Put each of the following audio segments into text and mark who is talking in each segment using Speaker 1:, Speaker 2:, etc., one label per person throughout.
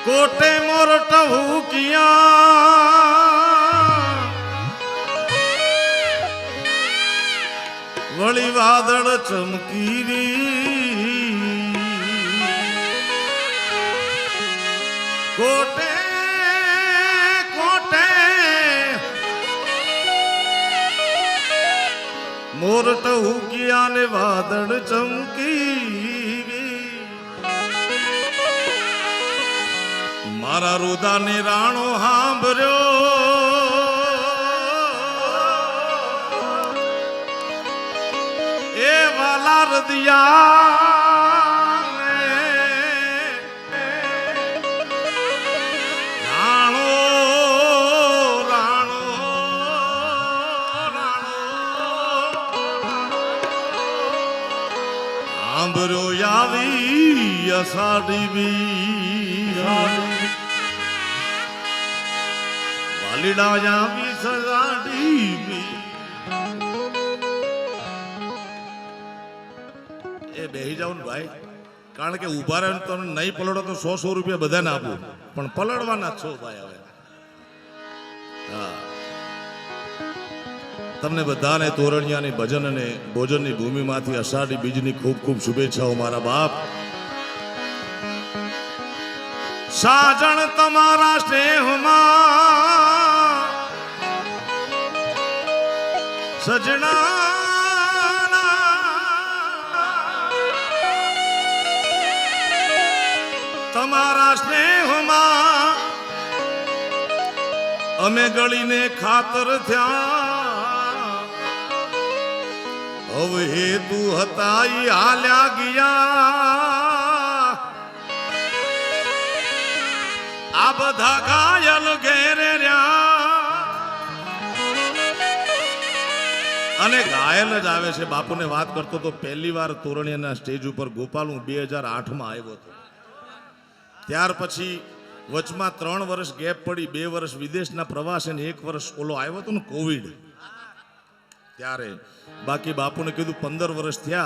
Speaker 1: कोटे मोरट किया वली वादळ चमकीरी कोटे कोटे मोरट किया ने वादळ चमकी मारा रुदा ने राणो हांभर्यो ए वाला रदिया राणो राणो राणो हांभर्यो यावी असाडी बी वालीड़ा भी सजाड़ी भी ए बेही जाओ ने भाई कारण के उभा रहे तो नहीं पलड़ो तो 100 रुपया बधाने आपू पण पलड़वाना छो भाई हवे हां तमने बधाने तोरणियानी भजन ने भोजननी भूमिमांथी अषाढ़ी बीजनी खूब खूब शुभेच्छाओ मारा बाप साजन तमारा स्नेहमा सजना तमारा स्नेहमा अमे गली ने खातर थया हवे हेतु हताई हाल्या गया आ बधा घायल घेरे रह्या અને ઘાયલ જ આવે છે બાપુને વાત કરતો તો પહેલી વાર તોરણિયાના સ્ટેજ ઉપર ગોપાલ હું 2008 માં આવ્યો હતો ત્યાર પછી વચમાં 3 વર્ષ ગેપ પડી 2 વર્ષ વિદેશના પ્રવાસ અને 1 વર્ષ ઓલો આવ્યો હતો ને કોવિડ ત્યારે બાકી બાપુને કીધું 15 વર્ષ થયા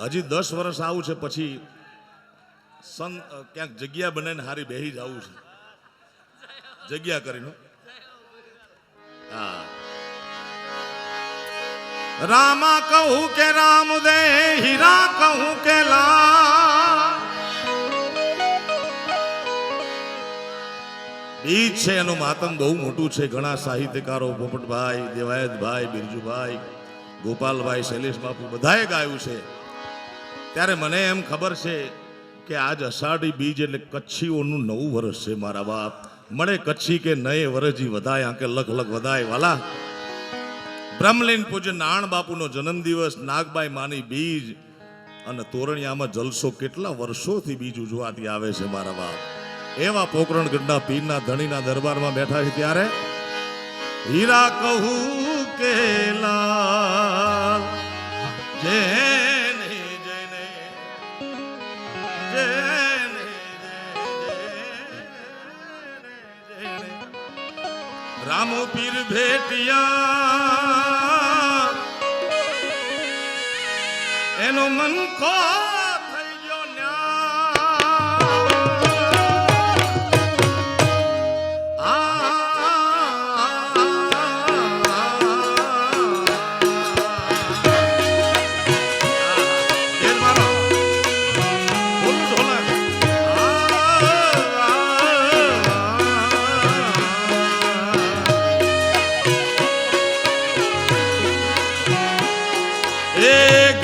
Speaker 1: હજી 10 વર્ષ આવું છે પછી ક્યાંક જગ્યા બનાવીને હારી બેહી જવું છે જગ્યા કરીને હા रामा कहूँ के राम दे हीरा कहूँ के ला बीज छे एनु मातम बहु मोटू छे घणा साहित्यकारो पोपटभाई देवायतभाई बिरजुभाई गोपालभाई शैलेश बापू बधाए गायु छे त्यारे मने एम खबर छे के आज अषाढ़ी बीज एटले कच्छीओनु नवुं वर्ष छे मारा बाप मळे कच्छी के नए वरजी वधाय आके लख लख वधाय वाला ब्रह्मलीन पूज्य नारायण बापू नो जन्म दिवस नागबाई मानी बीज अने तोरणियामां जलसो केटला वर्षोथी बीज उजवाती आवे छे मारा बाप एवा पोकरणगढ़ना पीरना धणीना दरबारमां बैठा छे त्यारे हीरा कहूं के लाल जेने जेने जेने जेने रामो पीर भेटिया एनो मन को થઈ ગયો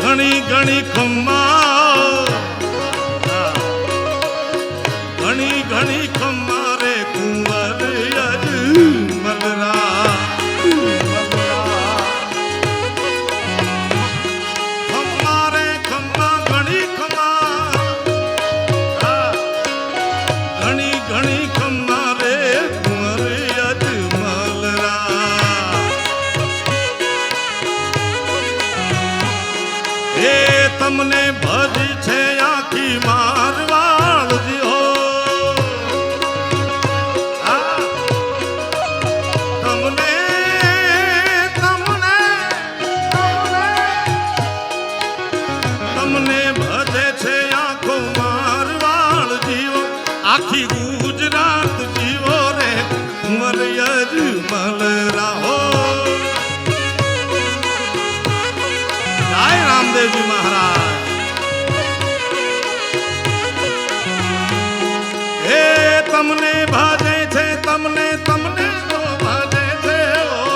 Speaker 1: घणी घणी खम्मा घणी घणी खम्मा रे कुंवर मलरा खम्मा रे खम्मा घणी खम्मा घणी घणी खम्मा रे कुंवर मलरा तमने આખી ગુજરાત જીવો રે કુંવર યજમલ રાહો. જય રામદેવજી મહારાજ. હે તમને ભાજે છે, તમને તમને તો ભાજે છે ઓ.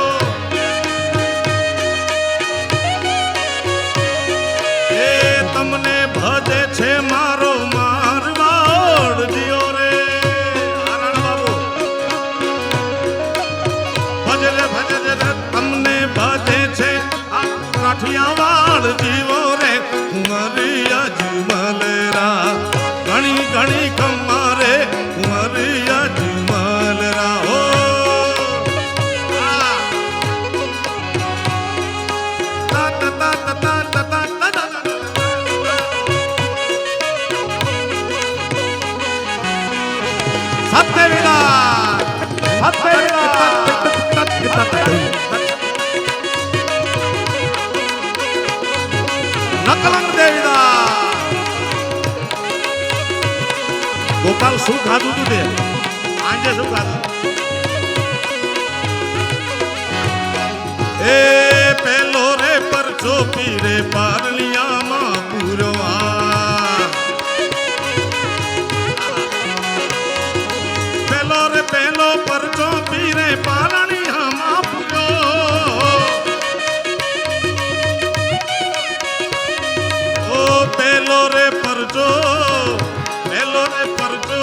Speaker 1: હે તમને ભજે છે મારો મારવાડ જીઓ રે. નારાયણ બાબુ ભજે રે તમને ભજે છે આ કાઠિયાવાડ જીવો રે કુંવર યજમલ રા. ઘણી ઘણી કમારે કુંવર યજમલ રા હો. સત્ય વિના નકલંગ દેવીદા. ગોપાલ શું ખાધું તું તે આજે? શું ખાધું? એ પેલો રે પરચો પીરે પારલિયામાં પૂરવા. પેલો પરચો પીરે પારલિયામાં પૂરો. ઓ પેલો રે પરચો, પેલો રે પરચો,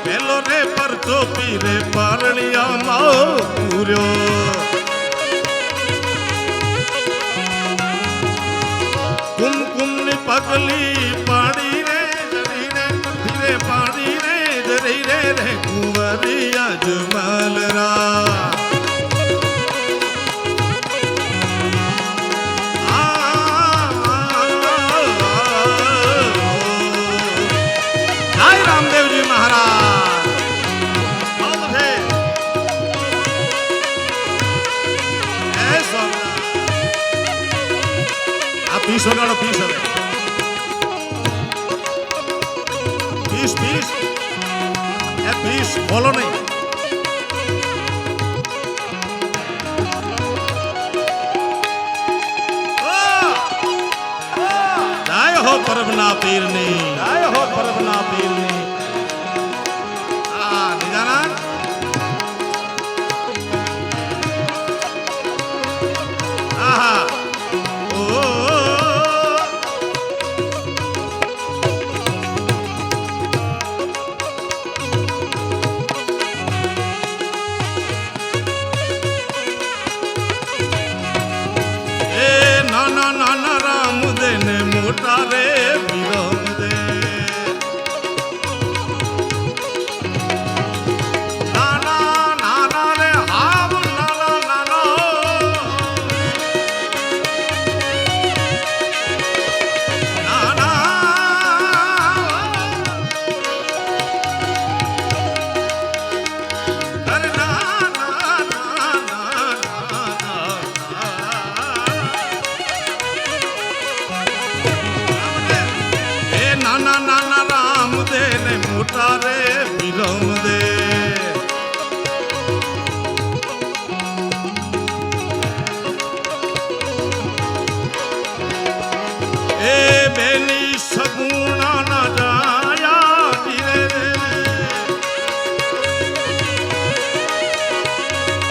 Speaker 1: પેલો રે પરચો પીરે પારલિયામાં પૂર્યો. કુમકુમની પગલી પાડી રે જરી રે ધીરે પાડી રે જરી રે રે કુંવર યજમલ રા. જય રામદેવજી મહારાજ. આ પીસ વગાડો, પીસ હવે પીસ પીસ એ પીસ બોલો નહીં. જય હો પરબના પીરની, જય હો પરબના પીરની. આ નિજાના આહા ઓ. નાના નાના રામ દે ને મોટા રે વિરમ દે. નાના નાના રે હાવ નાના નાનો. નાના અરે નાના નાના નાના રામ દે ને મોટા રે વિરમ દે. એ બેની સગુણા ના જાયા ધીરે રે.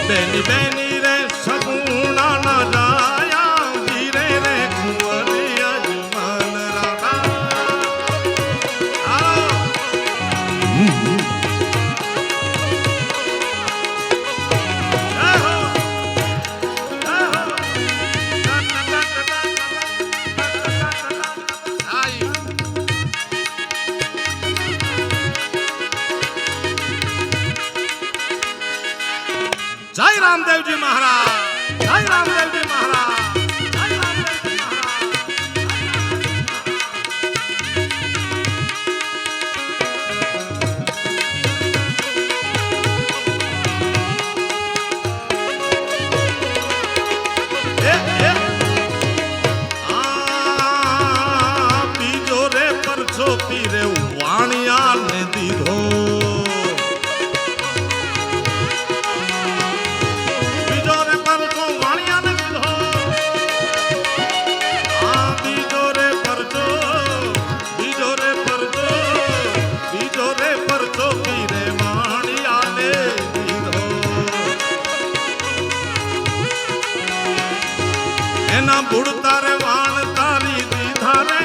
Speaker 1: બેની બેની રે સગુણા ના જાયા ધીરે રે કુંવર યજમલ રા. જય રામદેવજી મહારાજ. જય રામદેવજી મહારાજ. જય રામદેવજી મહારાજ. બીજો રે પરછો પીરે વાણિયા ને દી દીધો બીજો રે પરચો વાણિયાને દીધો આ બીજો રે પરચો બીજો રે પરચો બીજો રે પરચો પીરે વાણિયાને દીધો એના બુડતા રે વાણ તારી દીધા રે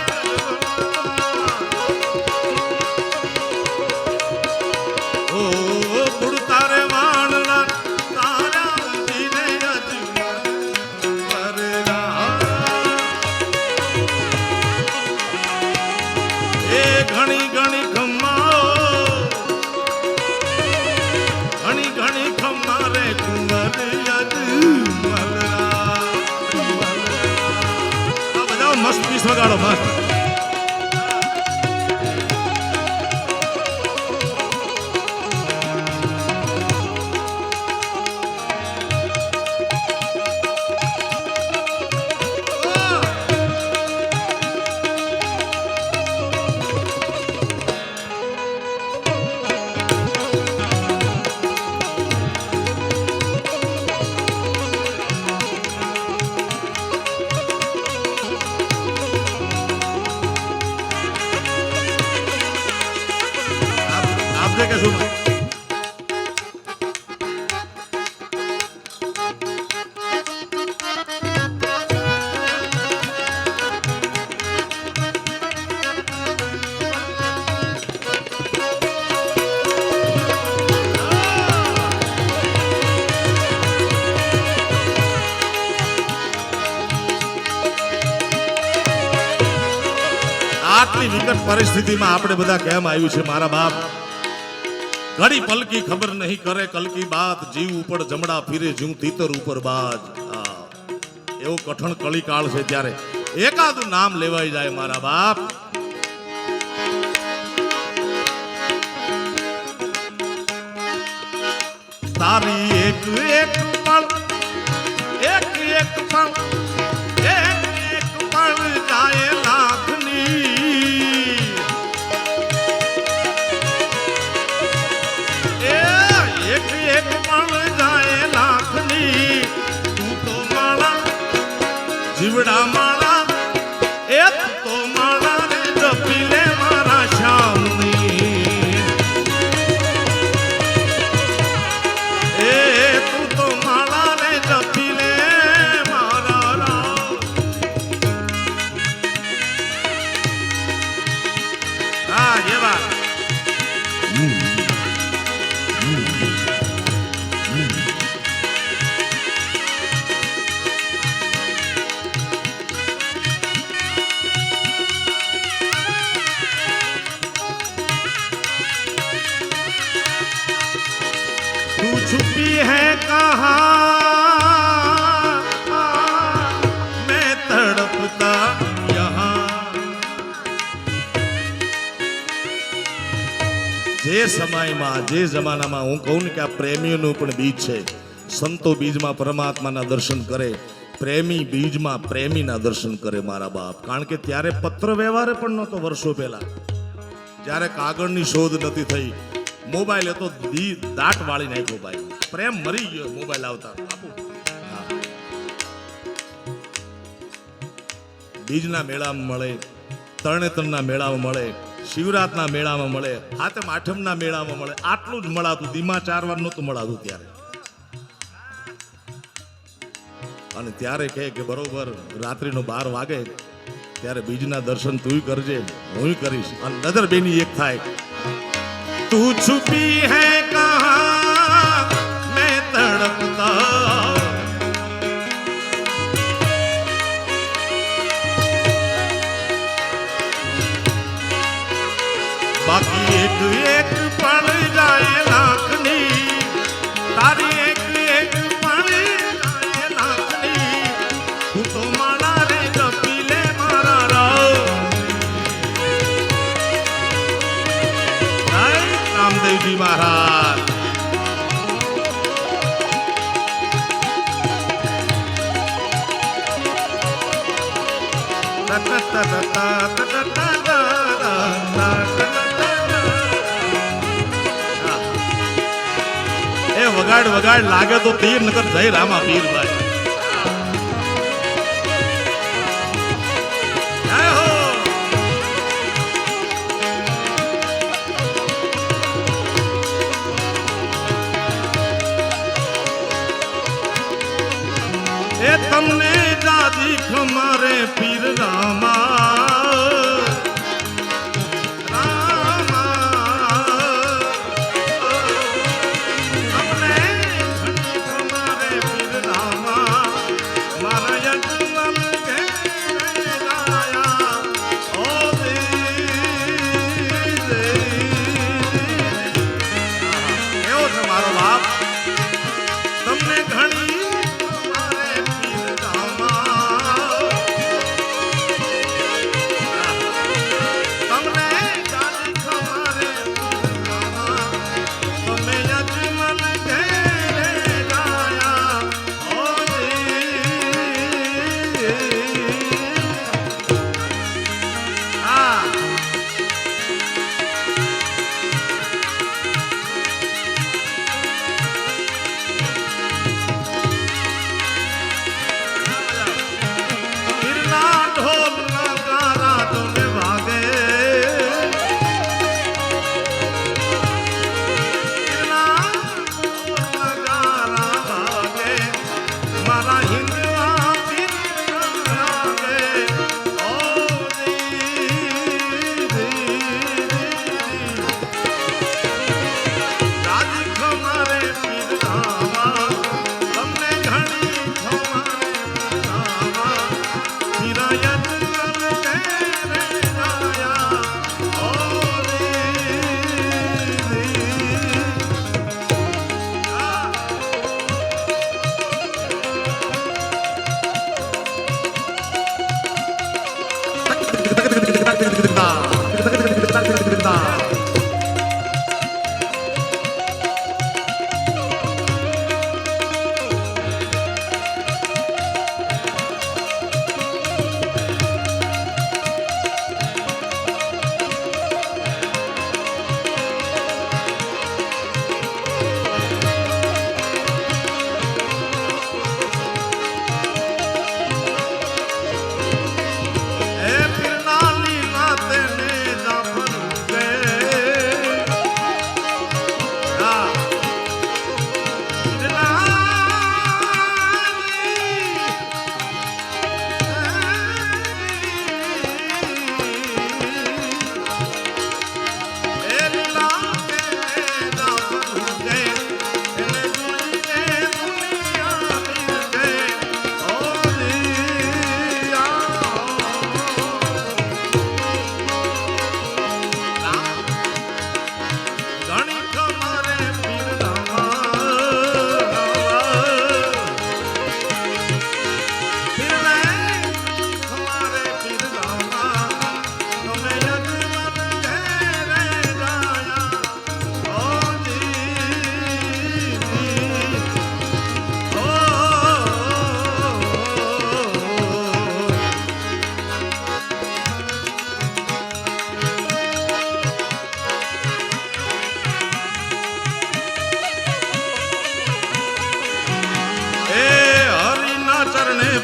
Speaker 1: ઘણી ઘણી ખમ્મા ઘણી ઘણી ખમ્મા રે કુંવર બધા મસ્ત પીસ વગાડો મસ્ત કે શું આટલી વિકટ પરિસ્થિતિમાં આપણે બધા કેમ આવ્યું છે મારા બાપ ઘડી પલકી ખબર નહીં કરે કલકી બાત જીવ ઉપર જમડા ફીરે જીવ તીતર ઉપર બાજ એવો કઠણ કળીકાળ છે ત્યારે એકાદું નામ લેવાઈ જાય મારા બાપ તારી એક એક પળ એક એક પળ એક એક પળ જાય લાખની એક એક પળ જાય લાખની તું તો માળા જીવડા માળા એ તો માળા રે જપી લે મારા શ્યામની એ તું તો માળા રે જપી લે મારા રામ હા એવા छुपी है कहाँ मैं तड़पता यहाँ જે સમયમાં જે જમાનામાં હું કહું ને કે આ પ્રેમીઓનું પણ બીજ છે સંતો બીજમાં પરમાત્માના દર્શન કરે પ્રેમી બીજમાં પ્રેમીના દર્શન કરે મારા બાપ કારણ કે ત્યારે પત્ર વ્યવહાર પણ નહોતો વર્ષો પહેલા જ્યારે કાગળની શોધ નથી થઈ મોબાઈલ એ તો દાટ વાળી નાખ્યો ભાઈ પ્રેમ મરી ગયો મોબાઈલ આવતા બીજના મેળામાં મળે તરણેતરના મેળામાં મળે શિવરાતના મેળામાં મળે હાથમ આઠમના મેળામાં મળે આટલું જ મળાતું ધીમા 4 વાર નહોતું મળાતું ત્યારે અને ત્યારે કહે કે બરોબર રાત્રિનો 12 વાગે ત્યારે બીજના દર્શન તું કરજે હું કરીશ અને નજર બેની એક થાય तू छुपी है कहाँ मैं तड़पता बाकी एक एक पल जाए लाखनी तारी एक एक पल जाए लाखनी तू तो माला रे जपी ले मारा राव रामदेवजी महाराज વગાડ વગાડ લાગે તો તીર નકર જય રામા પીરભાઈ જય હો એ તમને દાદી ખમારે પીર રામા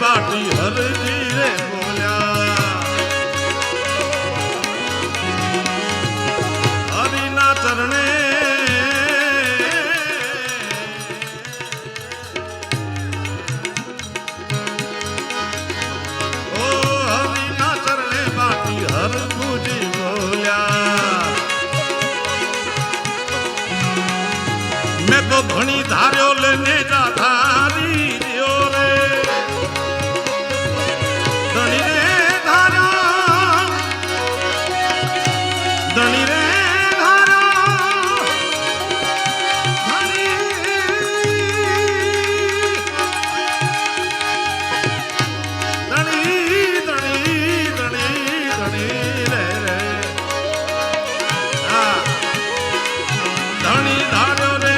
Speaker 1: बाटी हर जीरे बोलिया हरि ना चरणे ओ हरि ना चरणे बाटी हर गुजी बोलिया मैं तो घणी धार्यो लेने जा धारी धनी धारो रे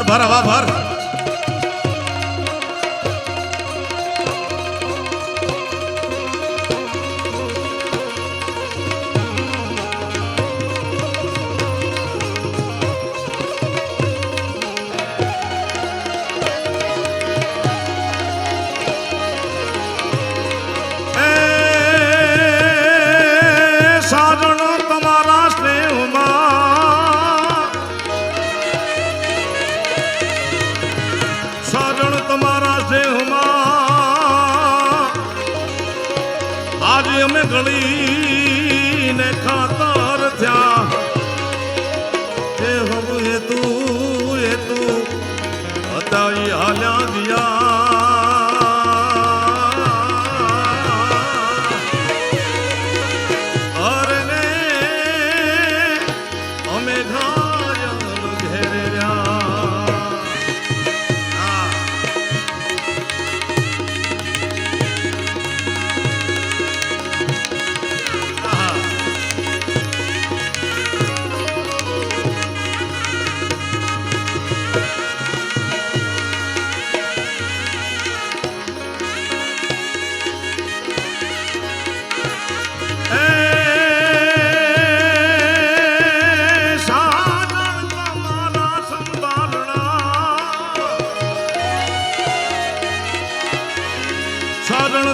Speaker 1: ભર હવા ભર અમે ગળી ને ખાતર થયા એ હમ એ તું હતા ઈ હાલ્યા ગયા અરે ને અમે ઘાયલ ઘેરે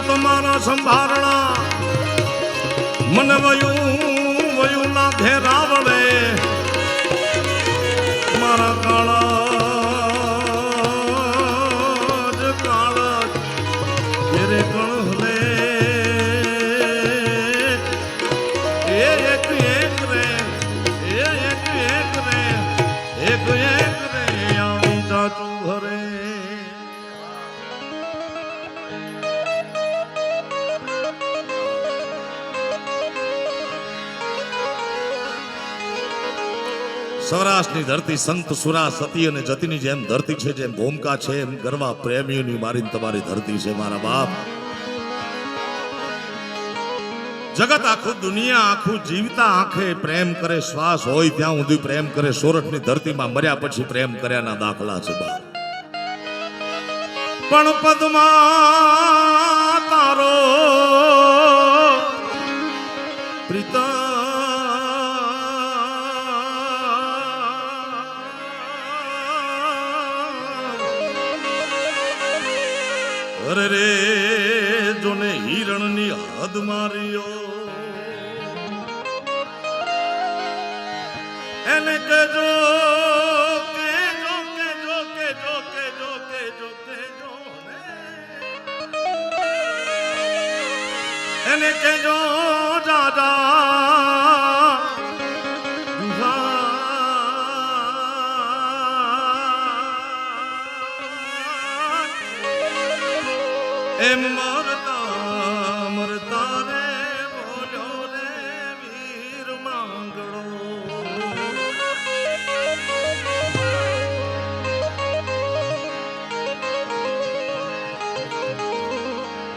Speaker 1: તમારા સંભારણા મન વયું ના ઘેરાવડે મારા કાળા ઘેરે કણહલે એક રે આવી ચાચું ઘરે સૌરાષ્ટ્રની ધરતી સંત સુરા સતી અને જતીની જેમ ધરતી છે, જેમ ભૂમકા છે એમ ગરવા પ્રેમીઓની મારી તમારી ધરતી છે મારા બાપ. જગત આખું દુનિયા આખું જીવતા આંખે પ્રેમ કરે, શ્વાસ હોય ત્યાં સુધી પ્રેમ કરે. સોરઠની ધરતીમાં મર્યા પછી પ્રેમ કર્યાના દાખલા છે બાપ. પણ પદ્મા તારો પ્રીતા અરે રે જોને હિરણની હદ માર્યો એને કહેજો એને કહેજો દાદા એમ મરતા રે બોલ્યો રે વીર માંગડો.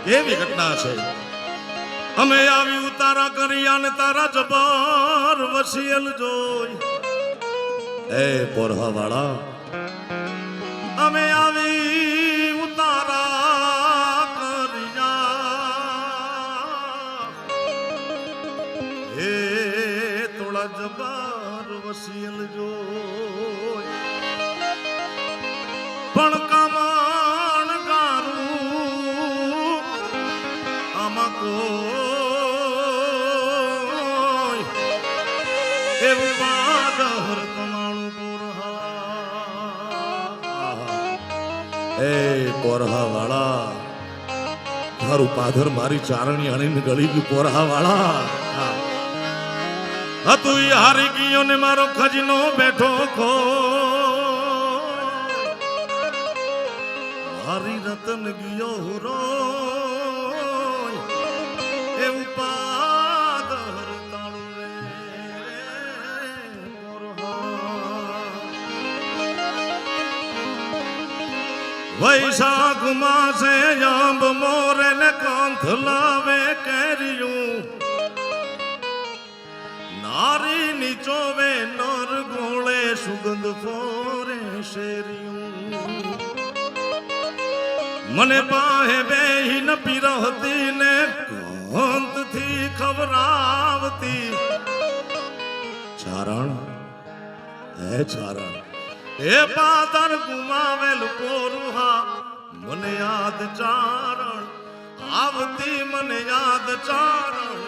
Speaker 1: કેવી ઘટના છે. અમે આવ્યું તારા કરિયા ને તારા જબર વસિયલ જોઈ એ પોરહા વાળા. અમે આવી ઉતારા કરિયા હે થોડા જબર વસિયલ જોઈ પણ કામણ ગારું આમાં કોઈ એવું પાદર તમારું પોરહા એ પોરહા વાળા તારું પાદર મારી ચારણી હણીને ગળી ગયું. પોરહા વાળા હતું ઈ હારી ગયો ને મારો ખજનો બેઠો ખો હારી રતન ગયો હુરો એવું પાદર તાળું રે વૈશાખ માસે આંબ મોરે ને કાંથ લાવે કેરિયું હારી નીચોવે નર ગોળે સુગંધ ફોરે શેરિયું મને પાહે બેહીન પીરહતી ને કોંતથી ખવરાવતી ચારણ હે ચારણ એ પાદર ગુમાવેલ પોરુહા મને યાદ ચારણ આવતી મને યાદ ચારણ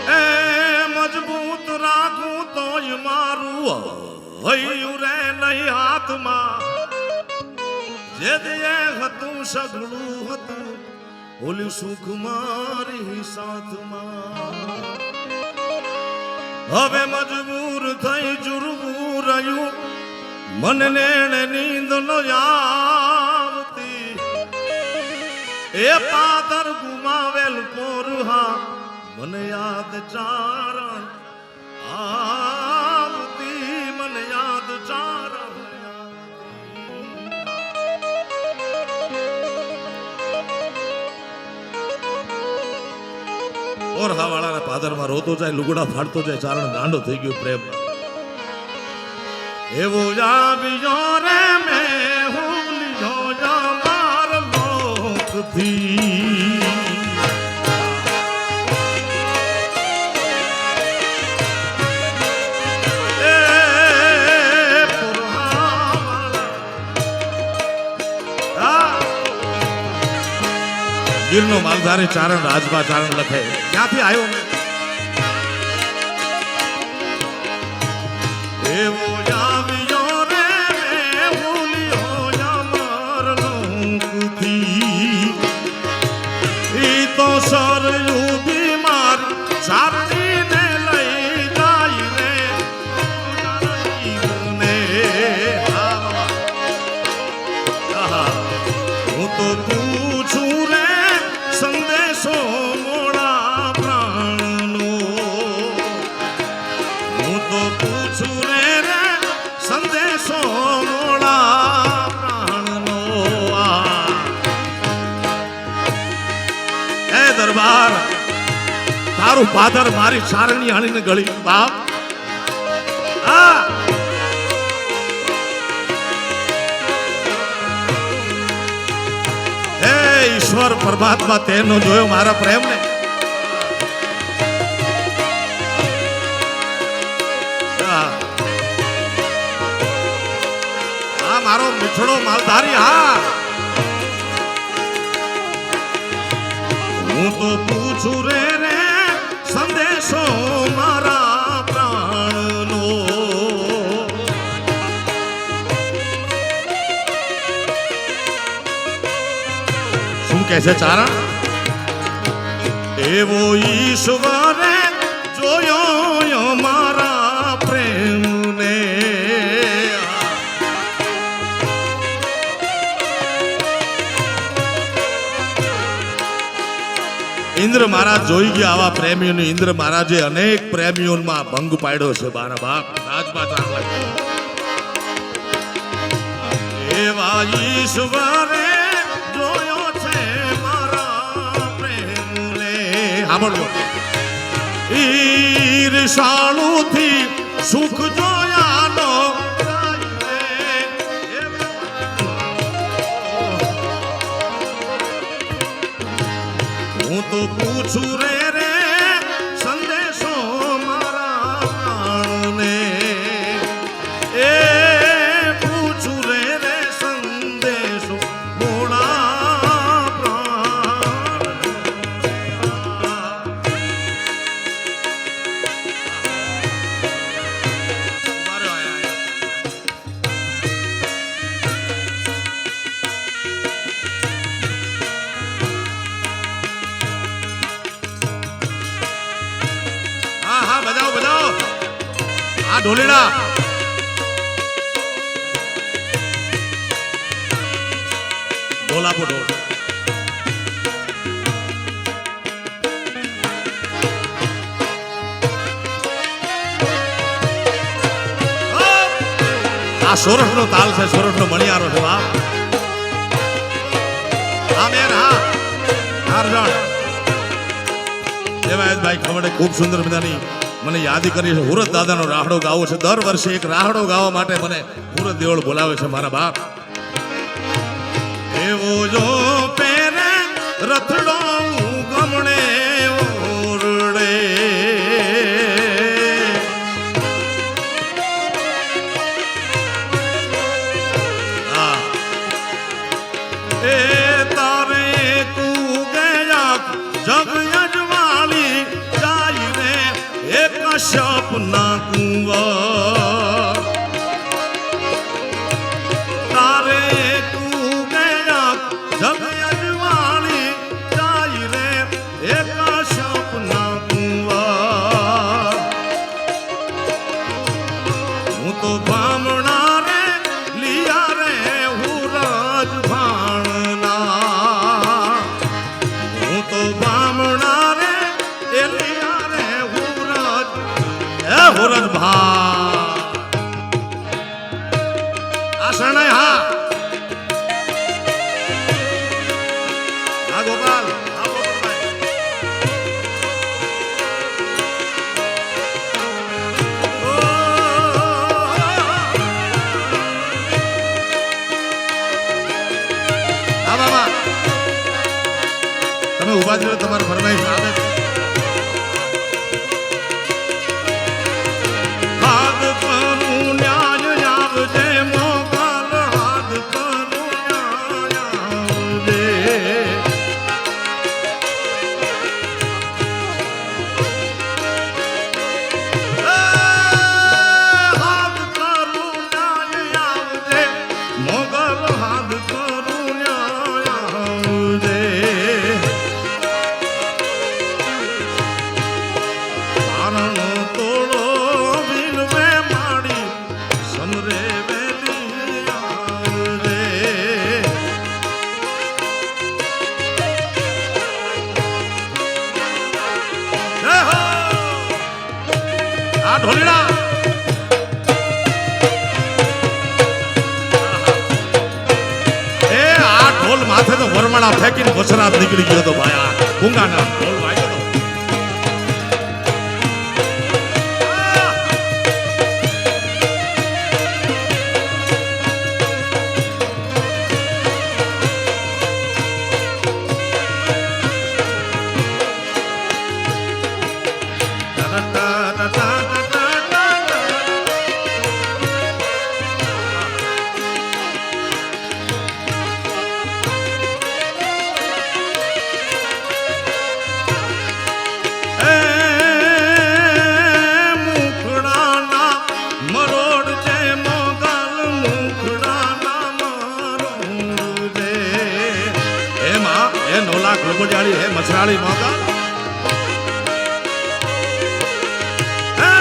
Speaker 1: એ મજબૂત રાખું તોય મારું હૈયું રે નહીં હાથમાં જે દે હતું સઘળું હતું ઓલું સુખ મારી સાથમાં હવે મજબૂર થઈ જુરવું રહ્યું મને નેણે નીંદ ન આવતી એ પાદર ગુમાવેલ પોરહા મને યાદ ચારણ આવતી મને યાદ ચારણ ઓરહા વાળાના પાદરમાં રોતો જાય લુગડા ફાડતો જાય ચારણ ગાંડો થઈ ગયો પ્રેમ એવો આવ્યો રે મેં હું લીધો માર લોકથી ગીરનો માલધારી ચારણ રાજભા ચારણ લખે ક્યાંથી આવ્યો મેં એવો આવ્યો રે મેં ભૂલ્યો અમર લોકથી ઈ તો સરયું બીમાર ચારણીને લઈ જાય રે ને હું તો પૂછું રે સંદેશો મોડા પ્રાણનો હું તો પૂછું રે સંદેશો મોડા પ્રાણનો એ દરબાર તારું પાદર મારી ચારણી હાણીને ગળી બાપ ઈશ્વર પરમાત્મા તેનો જોયો મારા પ્રેમને આ મારો મીઠડો માલધારી હા હું તો પૂછું રે સંદેશો મારા પ્રાણનો કે છે ચારણ એવો ઈશ્વરે જોયો મારા પ્રેમને ઇન્દ્ર મહારાજ જોઈ ગયા આવા પ્રેમીઓને ઇન્દ્ર મહારાજે અનેક પ્રેમીઓમાં ભંગ પાડ્યો છે મારા બાપ રાજભા ચારણ એવા ઈશ્વરે ઈર્ષાળુથી સુખ જોયાનો હું તો પૂછું રે સંદેશો મારા પ્રાણને એ પૂછું રે સંદેશો મોડા પ્રાણ બજાવો આ ઢોલેડા ઢોલ આપો ઢોલ આ સોરઠ નો તાલ છે સોરઠ નો મણિયારો છે બાપ હા મેર હા નારજણ દેવાયતભાઈ ખવડે ખૂબ સુંદર મજાની મને યાદ કરી છે. હુરત દાદાનો રાહડો ગાવો છે. દર વર્ષે એક રાહડો ગાવા માટે મને હુરત દેવળ બોલાવે છે મારા બાપ. એવો જો પેરે રથડો ગમણે ઓરડે એ તારે કુગયા જગ યજવાળી જાય રે એક સપના કુંવા તારે કુગયા જગ યજવાળી જાય રે એક સપના કુંવા હું તો બામણા રે લિયા રે હું રાજ ભાણના હું તો બામણા રે એ લિયા રે હું રાજ એ હુરજ ભા આ શરણાઈ હા ગોપાલ હા ગોપાલભાઈ હા બાબા તમે ઉભા થયો તમારું ફરમાઈશ આવે છે. હાથ કરું ન્યાય આવજે મોગલ હાથ કરું ન્યાય આવજે હાથ કરું ન્યાય આવજે મોગલ હાથ કરું ન્યાય આવજે કારણ તોડો વિનવે માડી સમરે વેલી આવજે જય હો આ ઢોલીડા એ આ ઢોલ માથે તો વરમાળા ફેંકીને વસરાત નીકળી ગયો તો ભાઈ. આ ભૂંગાના ઢોલ વાગ્યો તો. લોકોજાળી હે મસરાળી મોગા હે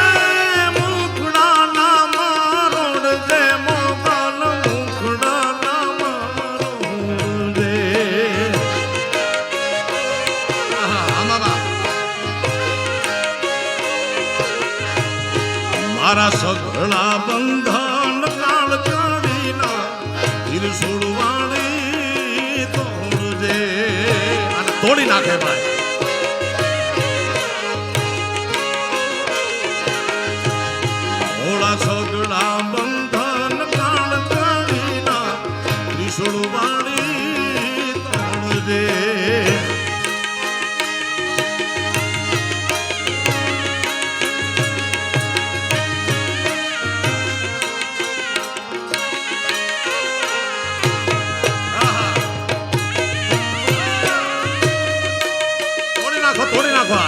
Speaker 1: મુખડા ના મારોડ દે મોગલ મુખડા ના મારોડ દે આમાં મારા સઘળા બંધન કાળ કાઢીના તીરસુળ વાળી તોડજે તોડી નાખે ભાઈ. મોડા સગડા બંધન કાળ કાઢીના ત્રિશુળ વાળી તોડજે તોડી નાખો.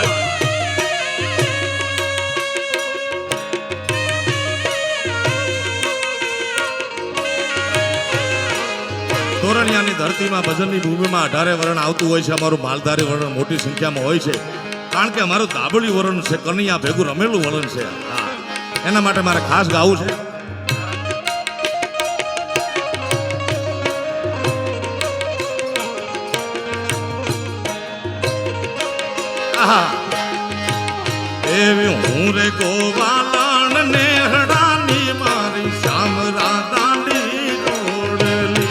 Speaker 1: તોરણિયાની ધરતીમાં ભજનની ભૂમિમાં 18 વરણ આવતું હોય છે. અમારું માલધારી વરણ મોટી સંખ્યામાં હોય છે કારણ કે અમારું દાબળી વરણ છે. કનૈયા ભેગું રમેલું વરણ છે. હા એના માટે મારે ખાસ ગાવું છે. એવી હું રે ગોવાલણ નેહડાની મારી શ્યામ રાધાની જોડલી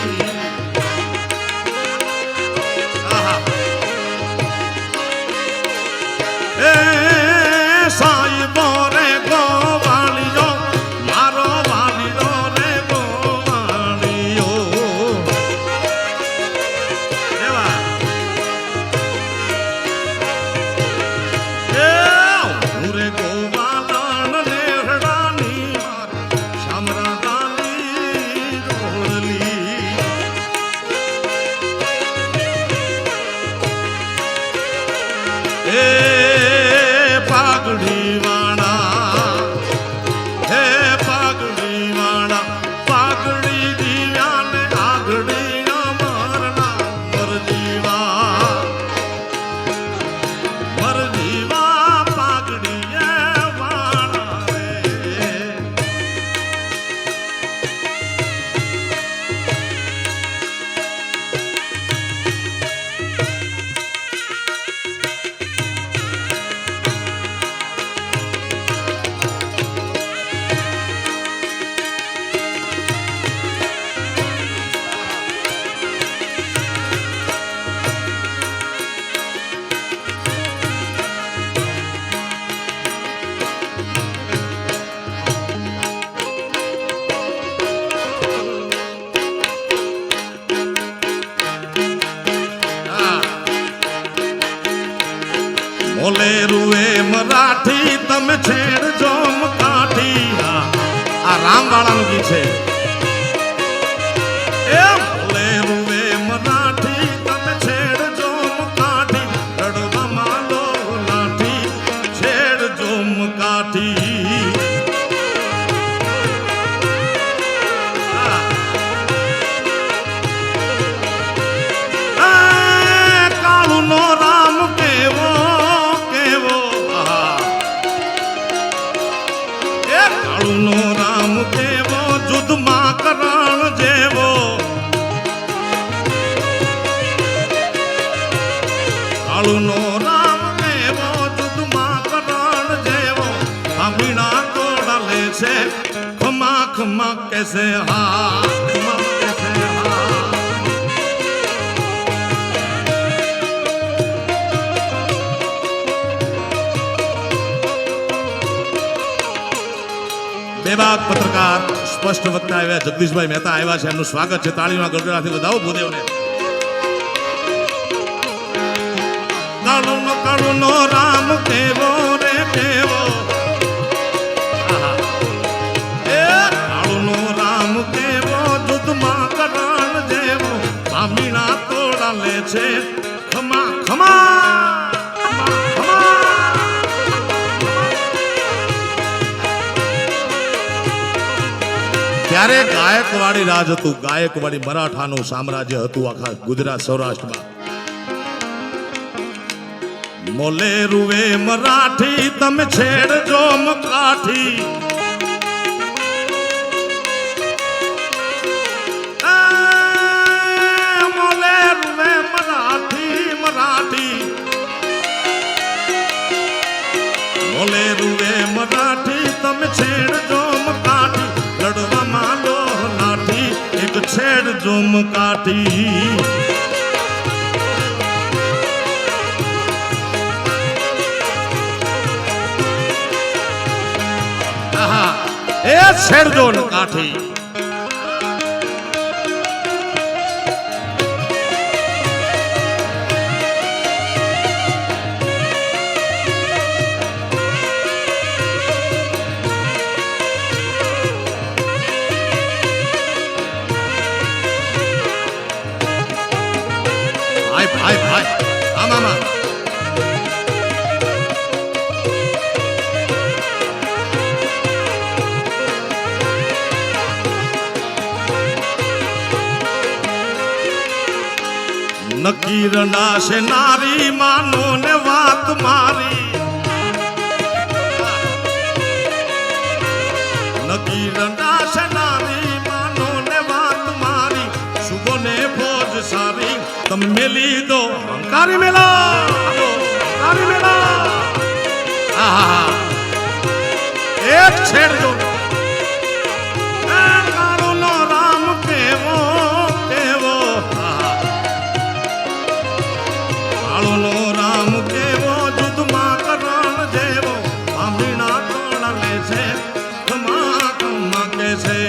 Speaker 1: તમે છેડજો કાઠી આ રામવાળાનું ગીત છે એ ભલે રૂવે મરાઠી તમે છેડજો કાઠી રડવામાં લો લાઠી છેડજો કાઠી કાળુનો રામ કેવો કેવો એ કાળુનો રામ કેવો જુદમાં કરણ જેવો કાળુનો રામ કેવો જુદમાં કરણ જેવો આમીણા તોડા લે છે ખમા ખમા કેસે હા ખમા કેસે હા બેબાક પત્રકાર સ્પષ્ટ વક્તા આવ્યા જગદીશભાઈ મહેતા આવ્યા છે એમનું સ્વાગત છે તાળીના ગળગળાથી વધાવો ભૂદેવને કાળુનો કાળુનો રામ કેવો રે કેવો એ કાળુનો રામ કેવો જુદમાં કરણ જેવો આમીણા તોડા લે છે ખમા ખમા ત્યારે ગાયકવાડી રાજ હતું ગાયકવાડી મરાઠાનું સામ્રાજ્ય હતું આખા ગુજરાત સૌરાષ્ટ્રમાં મોલે રૂવે મરાઠી તમે છેડજો કાઠી મોલે રૂવે મરાઠી મરાઠી મોલે રૂવે મરાઠી તમે છેડજો કાઠી લડવામાં લો લાઠી એક છેડ જોમ કાઠી એ છેડ જો કાઠી ભાઈ ભાઈ આમાં નકીર નાશે નારી માનો ને વાત મારી નકીર નાશે નારી માનો ને વાત મારી સુગો ને ભોજ સારી તમે મેલી દો હંકારી મેલા હંકારી મેલા આહા એક છેડ જો કાળુનો રામ કેવો કેવો કાળુનો રામ કેવો જુદમાં કરણ જેવો આંબીના તોડા લે છે ખમા ખમા કે છે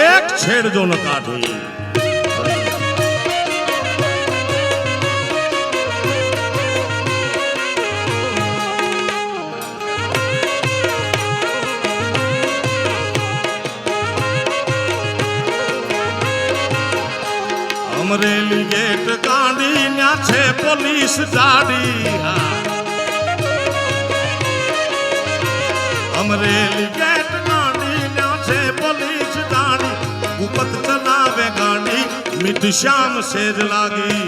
Speaker 1: એક છેડજો ન કાઢી અમરેલી ગેટ કાઢી ન્યા છે પોલીસ જાડી અમરેલી ગેટ કાઢી ન્યા છે પોલીસ જાડી ભૂપત ચલાવે ગાડી મીઠી શ્યામ સેજ લાગી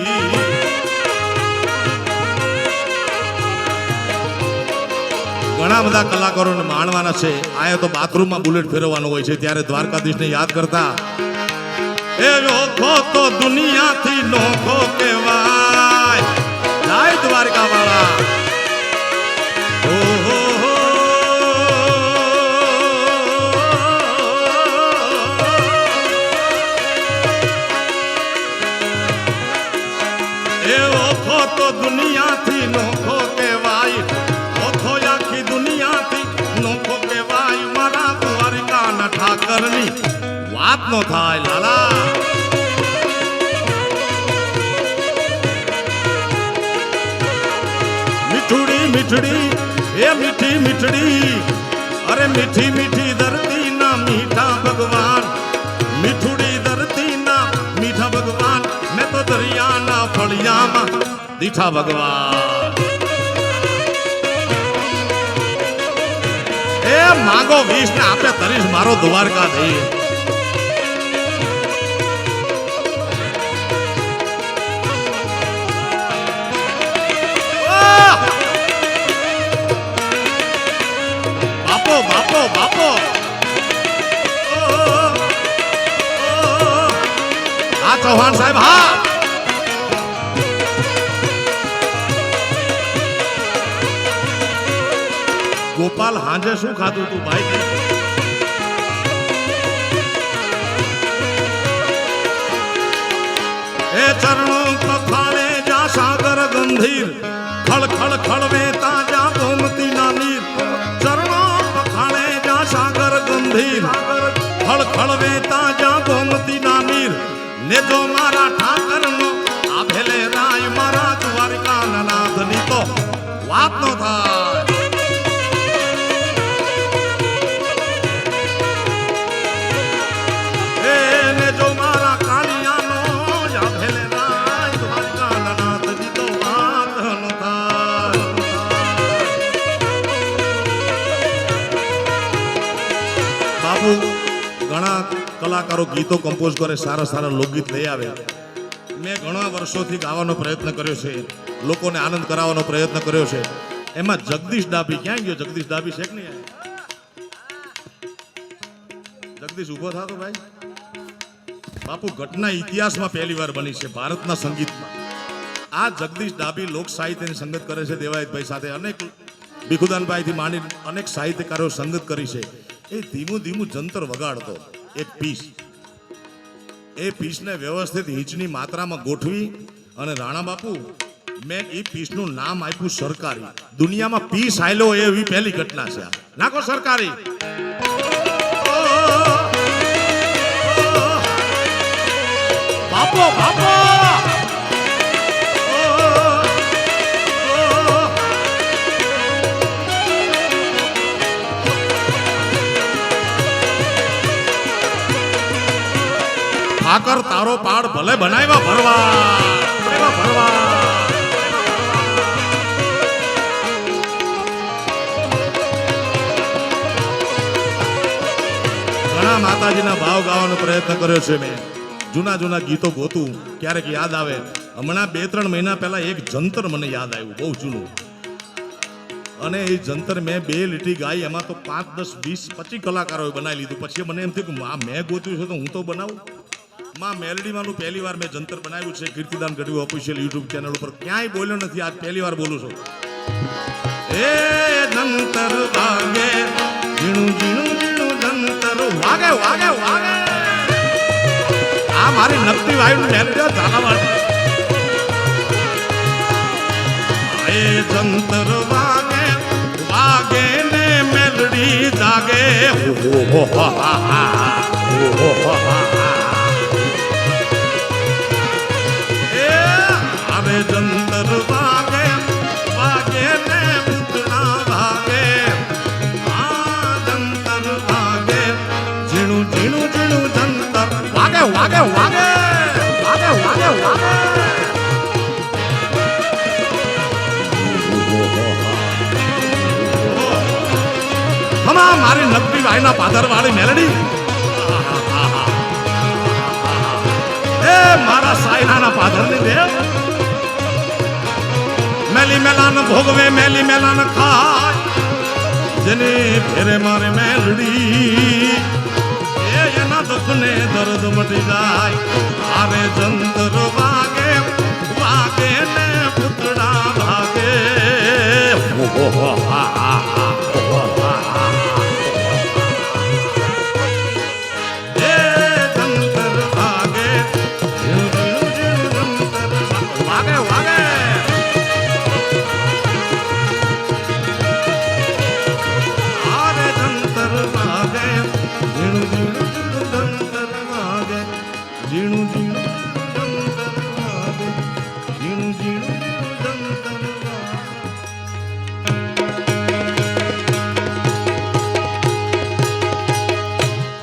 Speaker 1: ઘણા બધા કલાકારોને માણવાના છે આયા તો બાથરૂમમાં બુલેટ ફેરવવાનો હોય છે ત્યારે દ્વારકાધીશને યાદ કરતા એ ઓખો તો દુનિયાથી નોખો કહેવાય જય દ્વારકા વાળા ઓહો એ ઓખો તો દુનિયાથી નોખો કહેવાય ઓખો આખી દુનિયાથી નોખો ઠાકરની વાત નો થાય લાલા. મીઠુડી મીઠડી એ મીઠી મીઠડી, અરે મીઠી મીઠી ધરતી ના મીઠા ભગવાન, મીઠુડી ધરતી ના મીઠા ભગવાન, મેં તો દરિયાના ફળિયામાં દીઠા ભગવાન. એ માંગો 20 ને આપે 30 મારો દ્વારકા થઈ. બાપો બાપો બાપો હા ચૌહાણ સાહેબ હા. ગોપાલ હાંજે શું ખાધું તું ભાઈ? એ ચરણો પખાળે જા સાગર ગંભીર, ખળ ખળ ખળ વેતા જા ગોમતી ના નીર. ચરણો પખાળે જા સાગર ગંભીર, ખળ ખળ વેતા જા ગોમતી ના નીર. ને જો મારા ઠાકરનો આ ભેલે રાય, મારા દ્વારકા નાથની તો વાત નો થાય. ઘણા કલાકારો ગીતો કમ્પોઝ કરે, સારા સારા લોકગીત લઈ આવે. મેં ઘણા વર્ષોથી ગાવાનો પ્રયત્ન કર્યો છે, લોકોને આનંદ કરાવવાનો પ્રયત્ન કર્યો છે. એમાં જગદીશ ડાભી ક્યાં ગયો? જગદીશ ડાભી છે કે નહીં? જગદીશ ઉભો થતો ભાઈ. બાપુ ઘટના ઇતિહાસમાં પહેલી વાર બની છે ભારતના સંગીતમાં. આ જગદીશ ડાભી લોક સાહિત્યની સંગત કરે છે દેવાયતભાઈ સાથે. અનેક ભીખુદાનભાઈથી માંડી અનેક સાહિત્યકારો સંગત કરી છે. એ ધીમું ધીમું જંતર વગાડતો એક પીસ. એ પીસને વ્યવસ્થિત હિંચની માત્રામાં ગોઠવી અને રાણા બાપુ મેં એ પીસનું નામ આપ્યું સરકારી. દુનિયામાં પીસ આયલો એવી પહેલી ઘટના છે. નાખો સરકારી. બાપો બાપો ઠાકર તારો પાડ ભલે બનાવ્યા ભરવા. ઘણા માતાજીના ભાવ ગાવાનો પ્રયત્ન કર્યો છે મેં. જૂના જૂના ગીતો ગોતું, ક્યારેક યાદ આવે. હમણાં 2-3 મહિના પહેલા એક જંતર મને યાદ આવ્યું, બહુ જૂનું. અને એ જંતર મેં 2 લીટી ગાઈ. એમાં તો 5, 10, 20, 25 કલાકારોએ બનાવી લીધું. પછી મને એમ થયું કે મેં ગોત્યું છે તો હું તો બનાવું. માં મેલડીમાંનું પહેલી વાર મેં જંતર બનાવ્યું છે. Kirtidan Gadhvi official YouTube channel ઉપર ક્યાંય બોલ્યો નથી, આજ પહેલી વાર બોલું છું. એ જંતર વાગે ઝીણું ઝીણું ઝીણું જંતર વાગે વાગે વાગે. આ મારી નકતી વાયુની મેલડીઓ ચાલવાની. એ જંતર વાગે વાગે ને મેલડી જાગે. જંતર વાગે વાગે ને પૂતળા ભાગે. આ જંતર વાગે ઝીણું ઝીણું ઝીણું જંતર વાગે વાગે વાગે વાગે વાગે વાગે. હમા મારી નકલી વાયના પાદર વાળી મેલડી. એ મારા સાયનાના પાદરની દેવ. મેલી મેલાન ભોગવે મેલી મેલાન ખાય. જેને ફેરે મારે મેલડી એ એના દુઃખને દર્દ મટી જાય. આરે જંતર વાગે વાગે ને પૂતળા ભાગે.